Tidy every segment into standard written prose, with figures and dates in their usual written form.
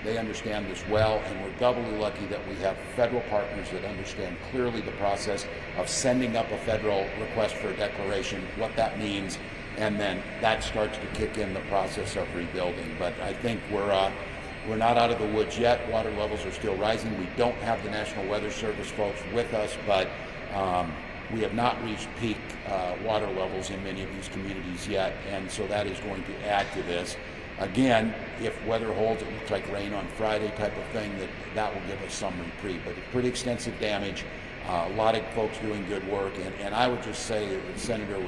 They understand this well, and we're doubly lucky that we have federal partners that understand clearly the process of sending up a federal request for a declaration, what that means, and then that starts to kick in the process of rebuilding. But I think we're not out of the woods yet. Water levels are still rising. We don't have the National Weather Service folks with us, but we have not reached peak water levels in many of these communities yet, and so that is going to add to this. Again, if weather holds, it looks like rain on Friday type of thing, that will give us some reprieve. But it's pretty extensive damage, a lot of folks doing good work, and I would just say that the Senator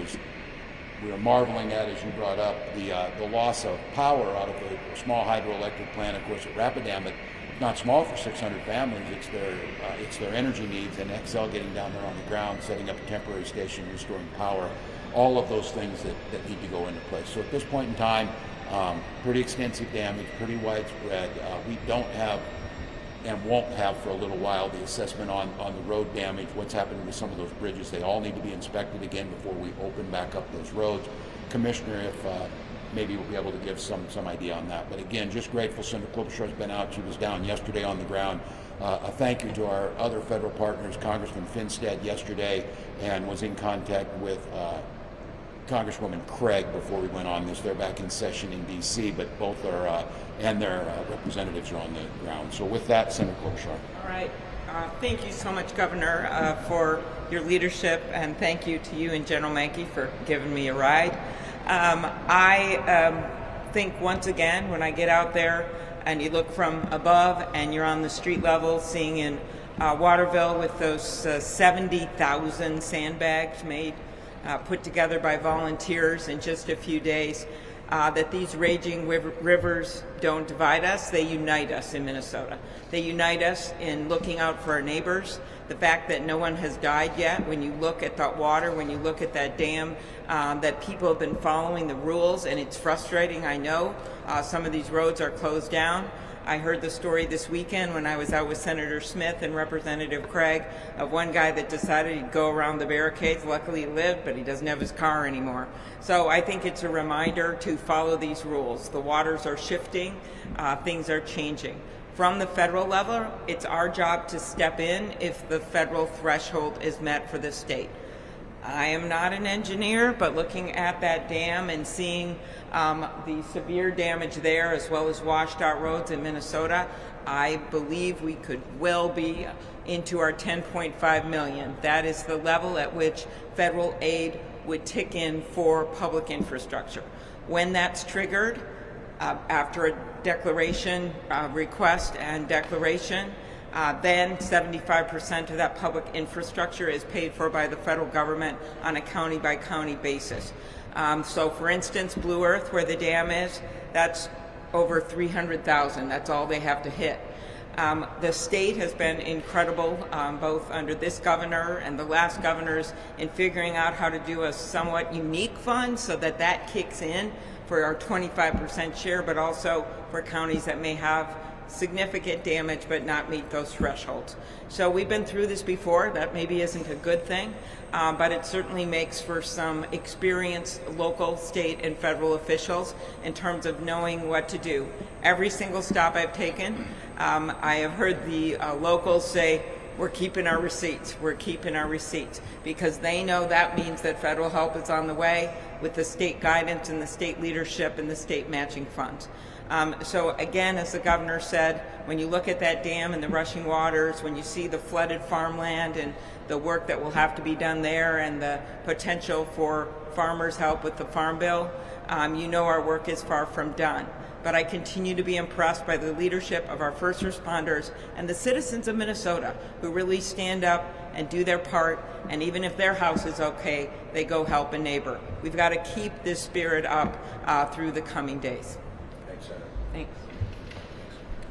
we were marveling at, as you brought up, the loss of power out of the small hydroelectric plant, of course, at Rapidan, but not small for 600 families. It's their energy needs, and Xcel getting down there on the ground, setting up a temporary station, restoring power, all of those things that need to go into place. So at this point in time, pretty extensive damage, pretty widespread. We don't have and won't have for a little while the assessment on the road damage, what's happening with some of those bridges. They all need to be inspected again before we open back up those roads. Commissioner, if maybe we'll be able to give some idea on that. But again, just grateful Senator Klobuchar's been out. She was down yesterday on the ground. A thank you to our other federal partners, Congressman Finstead yesterday, and was in contact with Congresswoman Craig before we went on this. They're back in session in D.C., but both are, and their representatives are on the ground. So with that, Senator Klobuchar. All right. Thank you so much, Governor, for your leadership, and thank you to you and General Mankey for giving me a ride. I think once again, when I get out there and you look from above and you're on the street level, seeing in Waterville with those 70,000 sandbags made, put together by volunteers in just a few days, that these raging rivers don't divide us, they unite us in Minnesota. They unite us in looking out for our neighbors. The fact that no one has died yet, when you look at that water, when you look at that dam, that people have been following the rules, and it's frustrating, I know. Some of these roads are closed down. I heard the story this weekend when I was out with Senator Smith and Representative Craig of one guy that decided he'd go around the barricades. Luckily he lived, but he doesn't have his car anymore. So I think it's a reminder to follow these rules. The waters are shifting, things are changing. From the federal level, it's our job to step in if the federal threshold is met for the state. I am not an engineer, but looking at that dam and seeing the severe damage there, as well as washed out roads in Minnesota, I believe we could well be into our 10.5 million. That is the level at which federal aid would tick in for public infrastructure. When that's triggered, after a declaration, request and declaration, then 75% of that public infrastructure is paid for by the federal government on a county-by-county basis. So for instance, Blue Earth, where the dam is, that's over 300,000. That's all they have to hit. The state has been incredible, both under this governor and the last governors, in figuring out how to do a somewhat unique fund so that that kicks in for our 25% share, but also for counties that may have significant damage but not meet those thresholds. So we've been through this before. That maybe isn't a good thing, but it certainly makes for some experienced local, state, and federal officials in terms of knowing what to do. Every single stop I've taken, I have heard the locals say, we're keeping our receipts, we're keeping our receipts, because they know that means that federal help is on the way with the state guidance and the state leadership and the state matching funds. So again, as the governor said, when you look at that dam and the rushing waters, when you see the flooded farmland and the work that will have to be done there and the potential for farmers' help with the Farm Bill, you know our work is far from done. But I continue to be impressed by the leadership of our first responders and the citizens of Minnesota who really stand up and do their part, and even if their house is okay, they go help a neighbor. We've got to keep this spirit up through the coming days. Thanks, Senator. Thanks.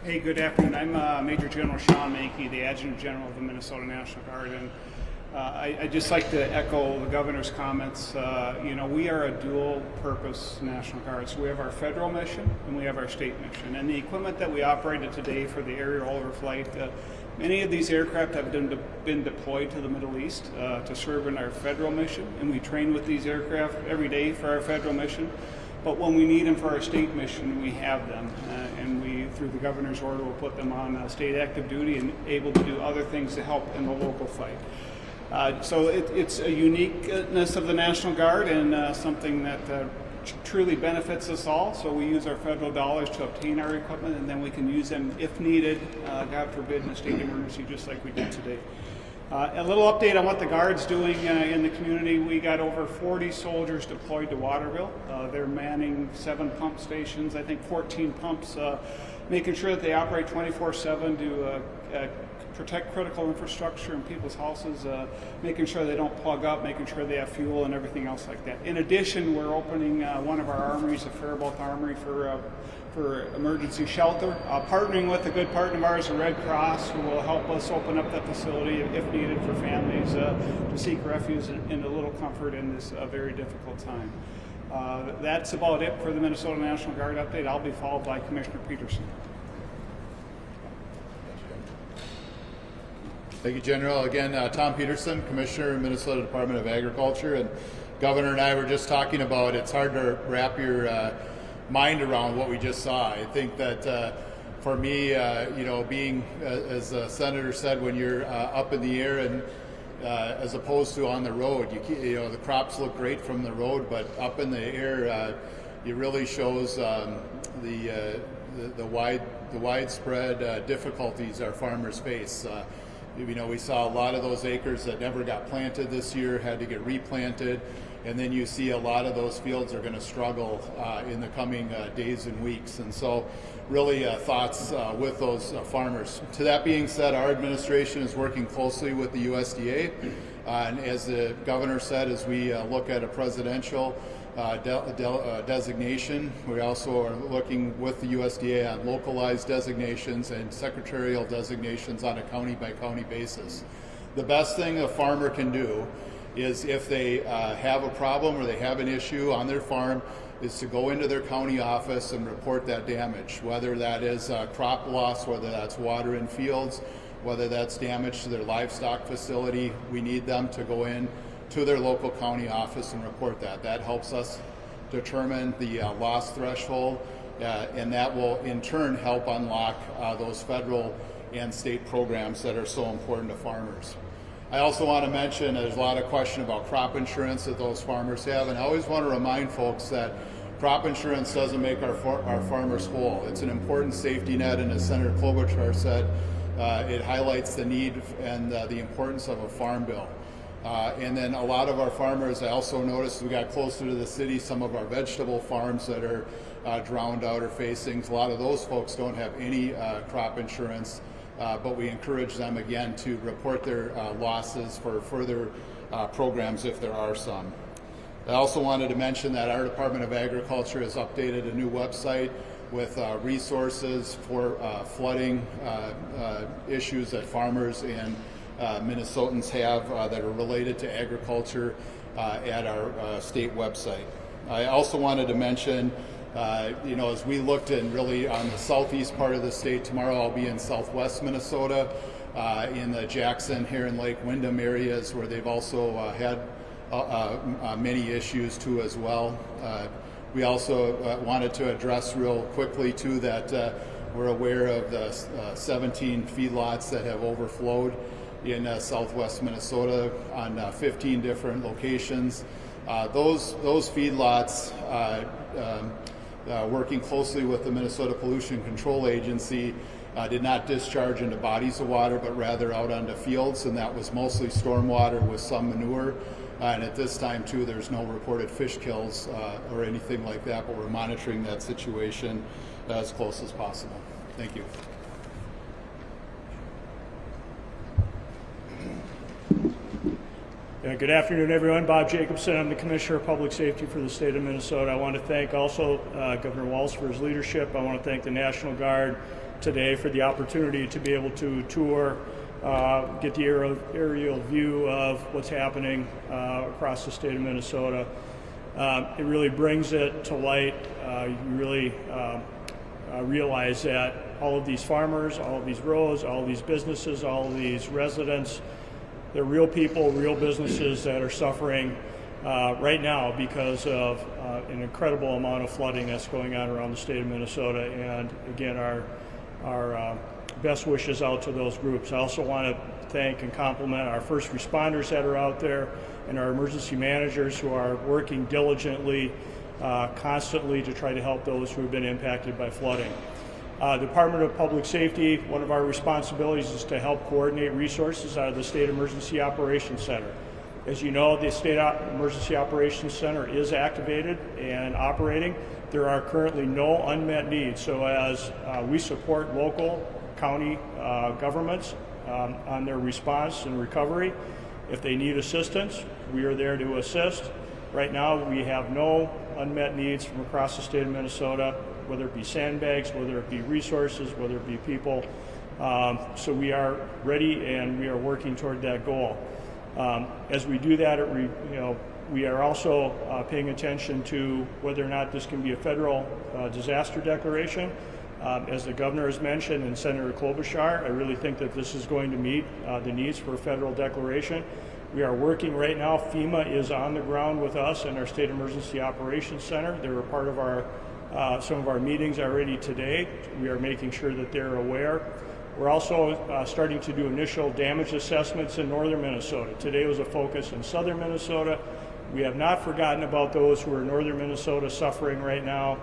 Hey, good afternoon. I'm Major General Sean Mankey, the Adjutant General of the Minnesota National Guard, and I'd just like to echo the governor's comments. You know, we are a dual-purpose National Guard. So we have our federal mission and we have our state mission. And the equipment that we operated today for the aerial overflight, many of these aircraft have been deployed to the Middle East to serve in our federal mission, and we train with these aircraft every day for our federal mission. But when we need them for our state mission, we have them. And we, through through the governor's order, will put them on state active duty and able to do other things to help in the local fight. So it's a uniqueness of the National Guard and something that truly benefits us all. So we use our federal dollars to obtain our equipment, and then we can use them if needed, God forbid, in a state emergency, just like we did today. A little update on what the Guard's doing in the community. We got over 40 soldiers deployed to Waterville. They're manning 7 pump stations, I think 14 pumps, making sure that they operate 24/7 to protect critical infrastructure in people's houses, making sure they don't plug up, making sure they have fuel and everything else like that. In addition, we're opening one of our armories, the Faribault Armory, for emergency shelter, partnering with a good partner of ours, the Red Cross, who will help us open up that facility if needed for families to seek refuge in a little comfort in this very difficult time. That's about it for the Minnesota National Guard update. I'll be followed by Commissioner Peterson. Thank you, General. Again, Tom Peterson, Commissioner, Minnesota Department of Agriculture, and Governor and I were just talking about it's hard to wrap your mind around what we just saw. I think that for me, being, as the Senator said, when you're up in the air and as opposed to on the road, the crops look great from the road, but up in the air, it really shows the widespread difficulties our farmers face. We saw a lot of those acres that never got planted this year had to get replanted, and then you see a lot of those fields are going to struggle in the coming days and weeks. And so really thoughts with those farmers. To that being said, our administration is working closely with the USDA, and as the governor said, as we look at a presidential designation, we also are looking with the USDA on localized designations and secretarial designations on a county-by-county basis. The best thing a farmer can do is, if they have a problem or they have an issue on their farm, is to go into their county office and report that damage, whether that is crop loss, whether that's water in fields, whether that's damage to their livestock facility. We need them to go in to their local county office and report that. That helps us determine the loss threshold, and that will in turn help unlock those federal and state programs that are so important to farmers. I also want to mention there's a lot of question about crop insurance that those farmers have, and I always want to remind folks that crop insurance doesn't make our farmers whole. It's an important safety net, and as Senator Klobuchar said, it highlights the need and the importance of a farm bill. And then a lot of our farmers, I also noticed, we got closer to the city, some of our vegetable farms that are drowned out or facing, a lot of those folks don't have any crop insurance, but we encourage them again to report their losses for further programs if there are some. I also wanted to mention that our Department of Agriculture has updated a new website with resources for flooding issues that farmers and Minnesotans have that are related to agriculture at our state website. I also wanted to mention, as we looked in really on the southeast part of the state, tomorrow I'll be in southwest Minnesota, in the Jackson, Heron Lake, Windham areas where they've also had many issues too as well. We also wanted to address real quickly too that we're aware of the 17 feedlots that have overflowed in southwest Minnesota on 15 different locations. Those feedlots, working closely with the Minnesota Pollution Control Agency, did not discharge into bodies of water, but rather out onto fields, and that was mostly stormwater with some manure. And at this time too, there's no reported fish kills or anything like that, but we're monitoring that situation as close as possible. Thank you. Good afternoon, everyone. Bob Jacobson. I'm the Commissioner of Public Safety for the state of Minnesota. I want to thank also Governor Walz for his leadership. I want to thank the National Guard today for the opportunity to be able to tour, get the aerial view of what's happening across the state of Minnesota. It really brings it to light. You really realize that all of these farmers, all of these roads, all of these businesses, all of these residents, they're real people, real businesses that are suffering right now because of an incredible amount of flooding that's going on around the state of Minnesota. And again, our best wishes out to those groups. I also want to thank and compliment our first responders that are out there and our emergency managers who are working diligently, constantly to try to help those who have been impacted by flooding. Department of Public Safety, one of our responsibilities is to help coordinate resources out of the State Emergency Operations Center. As you know, the State Emergency Operations Center is activated and operating. There are currently no unmet needs. So as we support local, county governments on their response and recovery, if they need assistance, we are there to assist. Right now, we have no unmet needs from across the state of Minnesota, whether it be sandbags, whether it be resources, whether it be people. So we are ready and we are working toward that goal. As we do that, we are also paying attention to whether or not this can be a federal disaster declaration. As the governor has mentioned and Senator Klobuchar, I really think that this is going to meet the needs for a federal declaration. We are working right now. FEMA is on the ground with us in our State Emergency Operations Center. They were part of some of our meetings already today. We are making sure that they're aware. We're also starting to do initial damage assessments in northern Minnesota. Today was a focus in southern Minnesota. We have not forgotten about those who are in northern Minnesota suffering right now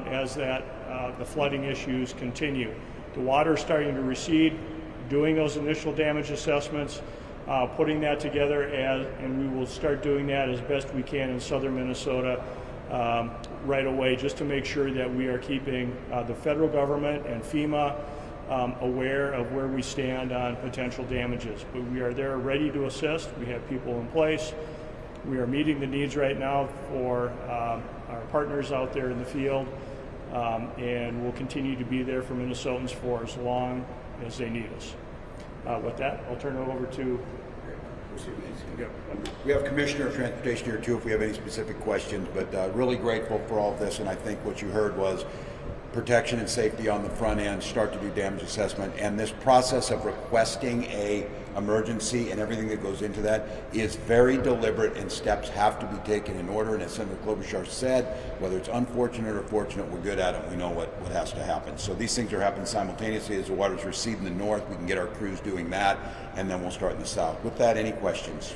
as the flooding issues continue. The water is starting to recede, doing those initial damage assessments, putting that together, and we will start doing that as best we can in southern Minnesota right away, just to make sure that we are keeping the federal government and FEMA aware of where we stand on potential damages. But we are there ready to assist. We have people in place. We are meeting the needs right now for our partners out there in the field, and we'll continue to be there for Minnesotans for as long as they need us. With that, I'll turn it over to... We have Commissioner of Transportation here too if we have any specific questions, but really grateful for all of this, and I think what you heard was protection and safety on the front end, start to do damage assessment, and this process of requesting a emergency and everything that goes into that is very deliberate, and steps have to be taken in order. And as Senator Klobuchar said, whether it's unfortunate or fortunate, we're good at it. We know what has to happen. So these things are happening simultaneously. As the waters recede in the north, we can get our crews doing that, and then we'll start in the south. With that, any questions?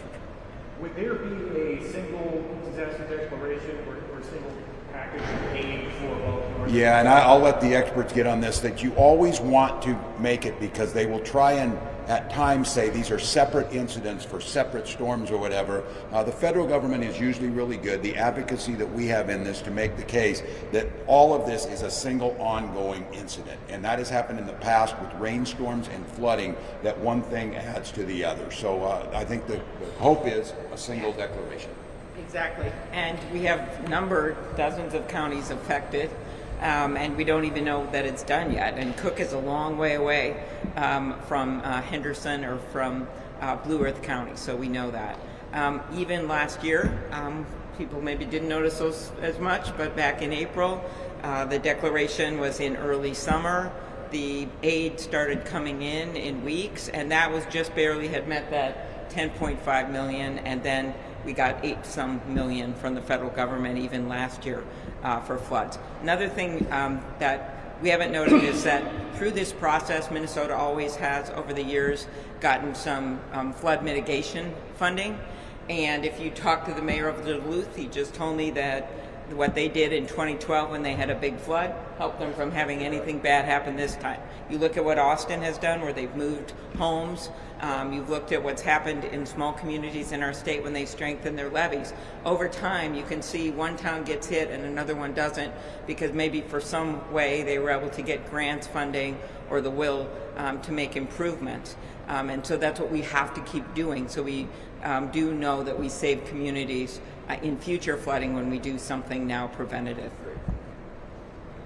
Would there be a single disaster declaration or a single package paid for both? Yeah, and I'll let the experts get on this, that you always want to make it, because they will try and at times say these are separate incidents for separate storms or whatever. The federal government is usually really good. The advocacy that we have in this to make the case that all of this is a single ongoing incident, and that has happened in the past with rainstorms and flooding, that one thing adds to the other. So I think the hope is a single declaration. Exactly, and we have dozens of counties affected, and we don't even know that it's done yet. And Cook is a long way away from Henderson or from Blue Earth County, so we know that. Even last year, people maybe didn't notice those as much, but back in April, the declaration was in early summer. The aid started coming in weeks, and that was just barely had met that 10.5 million, and then we got 8-some million from the federal government even last year for floods. Another thing that we haven't noted is that through this process, Minnesota always has, over the years, gotten some flood mitigation funding. And if you talk to the mayor of Duluth, he just told me that what they did in 2012 when they had a big flood helped them from having anything bad happen this time. You look at what Austin has done, where they've moved homes. You've looked at what's happened in small communities in our state when they strengthen their levees. Over time, you can see one town gets hit and another one doesn't, because maybe for some way they were able to get grants funding or the will to make improvements. And so that's what we have to keep doing. So we do know that we save communities in future flooding when we do something now preventative.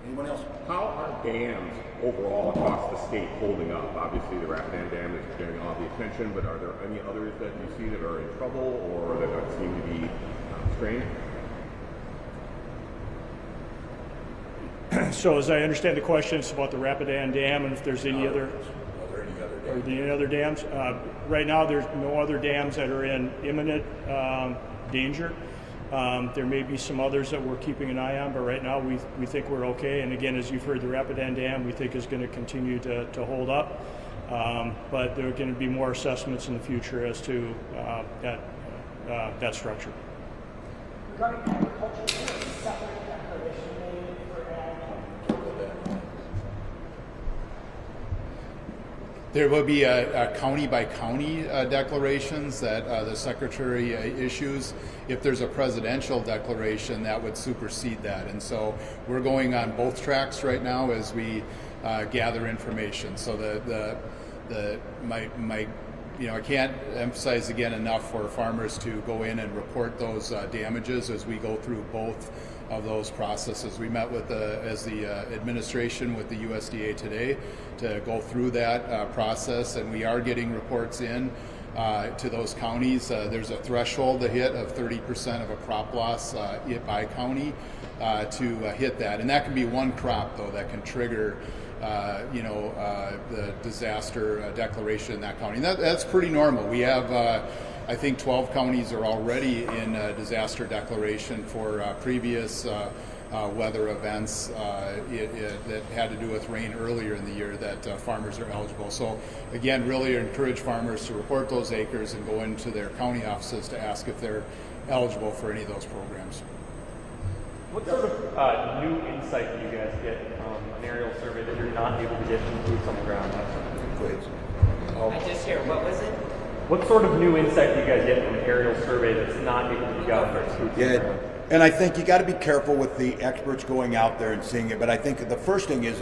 Anyone else? How are dams overall across the state holding up? Obviously, the Rapidan Dam is getting all the attention, but are there any others that you see that are in trouble or that don't seem to be strained? So as I understand the question, it's about the Rapidan Dam and if there's any other... Are there any other dams? Right now, there's no other dams that are in imminent danger. There may be some others that we're keeping an eye on, but right now we think we're okay. And again, as you've heard, the Rapidan Dam we think is going to continue to hold up. But there are going to be more assessments in the future as to that structure. Regarding agriculture, is there a separate declaration made for ag? There will be a county by county declarations that the Secretary issues. If there's a presidential declaration, that would supersede that. And so we're going on both tracks right now as we gather information. So I can't emphasize again enough for farmers to go in and report those damages as we go through both of those processes. We met with the administration with the USDA today to go through that process, and we are getting reports in to those counties. There's a threshold to hit of 30% of a crop loss by county to hit that, and that can be one crop though that can trigger the disaster declaration in that county. And that's pretty normal. We have, I think 12 counties are already in disaster declaration for previous weather events that had to do with rain earlier in the year that farmers are eligible. So again, really encourage farmers to report those acres and go into their county offices to ask if they're eligible for any of those programs. What sort of new insight do you guys get from an aerial survey that you're not able to get from boots on the ground? I just hear, what was it? What sort of new insight do you guys get from an aerial survey that's not able to be gotten from boots on the ground? And I think you got to be careful with the experts going out there and seeing it. But I think the first thing is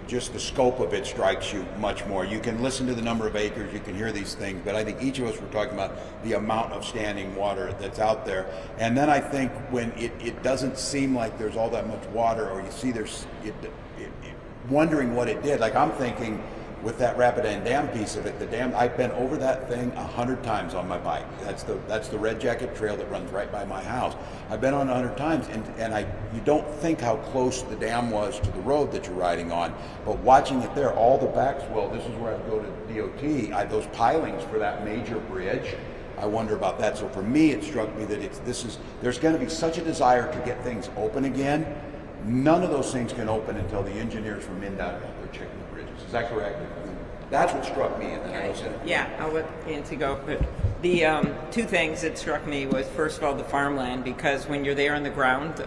just the scope of it strikes you much more. You can listen to the number of acres, you can hear these things, but I think each of us were talking about the amount of standing water that's out there. And then I think when it doesn't seem like there's all that much water, or you see wondering what it did. Like I'm thinking, with that Rapidan Dam piece of it, the dam, I've been over that thing 100 times on my bike. That's the Red Jacket Trail that runs right by my house. I've been on 100 times, and you don't think how close the dam was to the road that you're riding on, but watching it there, all the backswell, this is where I go to DOT, those pilings for that major bridge, I wonder about that. So for me, it struck me that there's going to be such a desire to get things open again. None of those things can open until the engineers from MnDOT are out there checking the bridges. Is that correct? That's what struck me. Yeah, I'll let Nancy go. But the two things that struck me was, first of all, the farmland, because when you're there on the ground,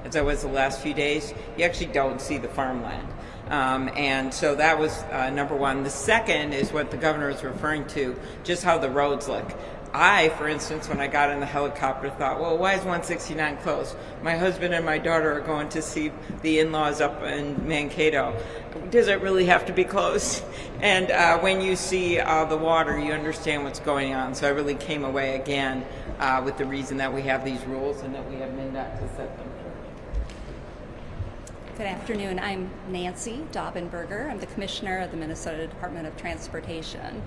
as I was the last few days, you actually don't see the farmland. And so that was number one. The second is what the governor was referring to, just how the roads look. I, for instance, when I got in the helicopter, thought, well, why is 169 closed? My husband and my daughter are going to see the in-laws up in Mankato. Does it really have to be closed? And when you see the water, you understand what's going on. So I really came away again with the reason that we have these rules and that we have MnDOT to set them. Good afternoon. I'm Nancy Daubenberger. I'm the Commissioner of the Minnesota Department of Transportation.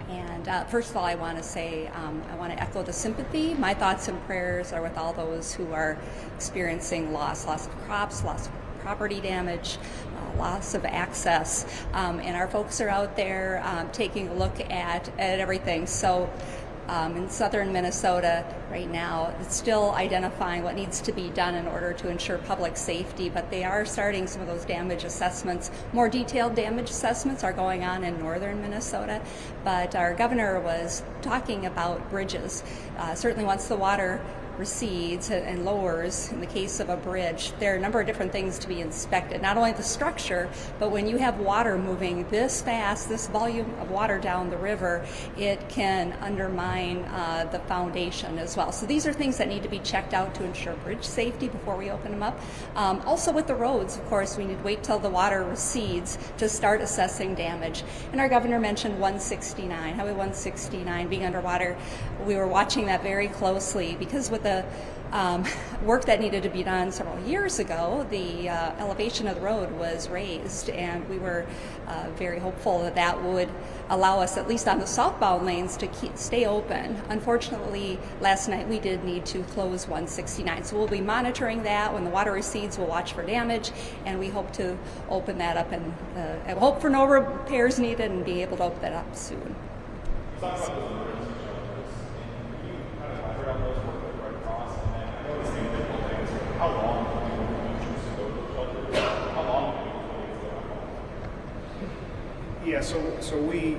And first of all, I want to say, I want to echo the sympathy. My thoughts and prayers are with all those who are experiencing loss of crops, loss of property damage, loss of access. And our folks are out there taking a look at everything. So in southern Minnesota right now, it's still identifying what needs to be done in order to ensure public safety, but they are starting some of those damage assessments. More detailed damage assessments are going on in northern Minnesota, but our governor was talking about bridges. Certainly once the water recedes and lowers, in the case of a bridge, there are a number of different things to be inspected. Not only the structure, but when you have water moving this fast, this volume of water down the river, it can undermine the foundation as well. So these are things that need to be checked out to ensure bridge safety before we open them up. Also with the roads, of course, we need to wait till the water recedes to start assessing damage. And our governor mentioned 169, Highway 169 being underwater. We were watching that very closely because with the work that needed to be done several years ago, the elevation of the road was raised, and we were very hopeful that that would allow us, at least on the southbound lanes, to stay open. Unfortunately, last night we did need to close 169, so we'll be monitoring that. When the water recedes, we'll watch for damage, and we hope to open that up and hope for no repairs needed and be able to open that up soon. Yeah, so we,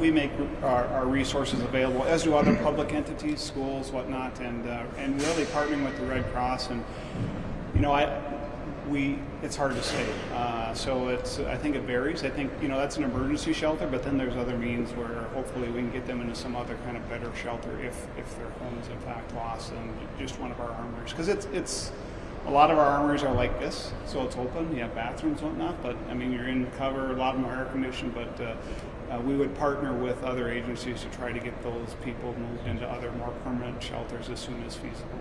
we make our resources available, as do other public entities, schools, whatnot, and really partnering with the Red Cross. And it's hard to say. I think it varies. I think that's an emergency shelter, but then there's other means where hopefully we can get them into some other kind of better shelter if their home is in fact lost than just one of our armories. Because it's a lot of our armories are like this, so it's open. You have bathrooms and whatnot, but I mean you're in cover. A lot of them are air conditioned, but we would partner with other agencies to try to get those people moved into other more permanent shelters as soon as feasible.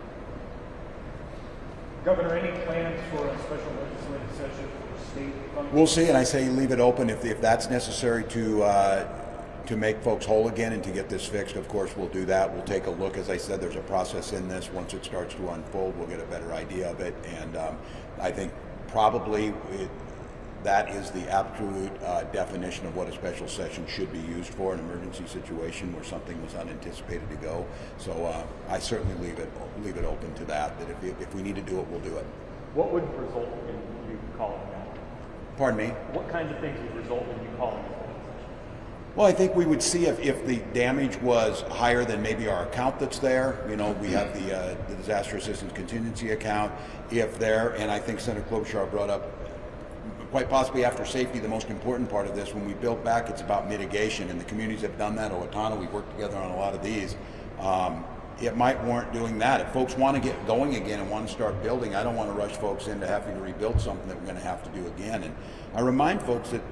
Governor, any plans for a special legislative session for state funding? We'll see, and I say leave it open if that's necessary to make folks whole again and to get this fixed. Of course, we'll do that. We'll take a look. As I said, there's a process in this. Once it starts to unfold, we'll get a better idea of it. And I think probably that is the absolute definition of what a special session should be used for, an emergency situation where something was unanticipated to go. So I certainly leave it open to that if we need to do it, we'll do it. What would result in you calling that? Pardon me? What kinds of things would result in you calling it? Well, I think we would see if the damage was higher than maybe our account that's there. We have the disaster assistance contingency account. And I think Senator Klobuchar brought up, quite possibly after safety, the most important part of this. When we build back, it's about mitigation, and the communities have done that. Owatonna, we've worked together on a lot of these. It might warrant doing that. If folks want to get going again and want to start building, I don't want to rush folks into having to rebuild something that we're going to have to do again. And I remind folks that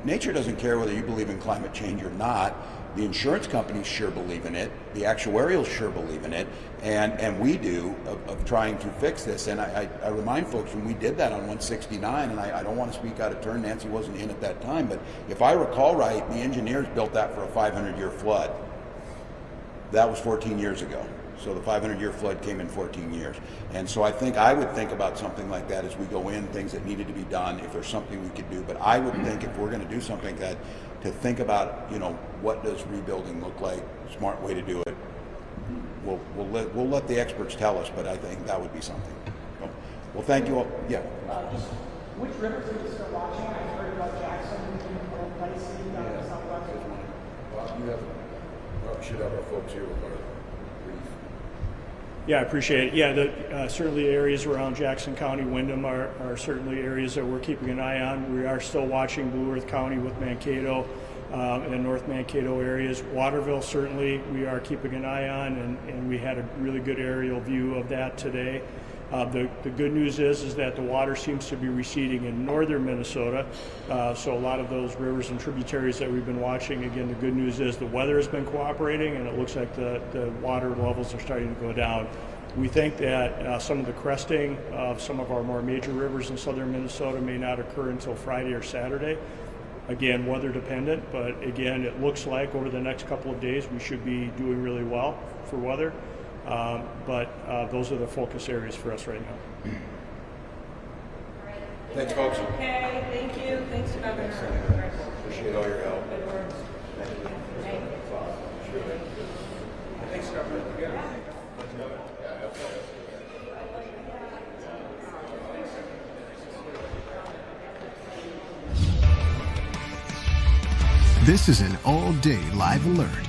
nature doesn't care whether you believe in climate change or not. The insurance companies sure believe in it. The actuarials sure believe in it. And we do, of trying to fix this. And I remind folks, when we did that on 169, and I don't want to speak out of turn, Nancy wasn't in at that time, but if I recall right, the engineers built that for a 500-year flood. That was 14 years ago. So the 500-year flood came in 14 years. And so I would think about something like that as we go in, things that needed to be done, if there's something we could do. But I would think if we're going to do something like that, to think about, what does rebuilding look like, smart way to do it. We'll let the experts tell us, but I think that would be something. Well, thank you all. Yeah. Just which rivers are you still watching? I've heard about Jackson and Lacey down in Southwest. Well, should have our folks here with our brief. Yeah, I appreciate it. Yeah, certainly areas around Jackson County, Windham are certainly areas that we're keeping an eye on. We are still watching Blue Earth County with Mankato and North Mankato areas. Waterville, certainly, we are keeping an eye on, and we had a really good aerial view of that today. The good news is that the water seems to be receding in northern Minnesota, so a lot of those rivers and tributaries that we've been watching, again, the good news is the weather has been cooperating, and it looks like the water levels are starting to go down. We think that some of the cresting of some of our more major rivers in southern Minnesota may not occur until Friday or Saturday. Again, weather dependent, but again, it looks like over the next couple of days we should be doing really well for weather. But those are the focus areas for us right now. Thanks, folks. Okay, thank you. Thanks, Governor. Appreciate all your help. Thanks, Governor. Yeah. This is an all-day live alert.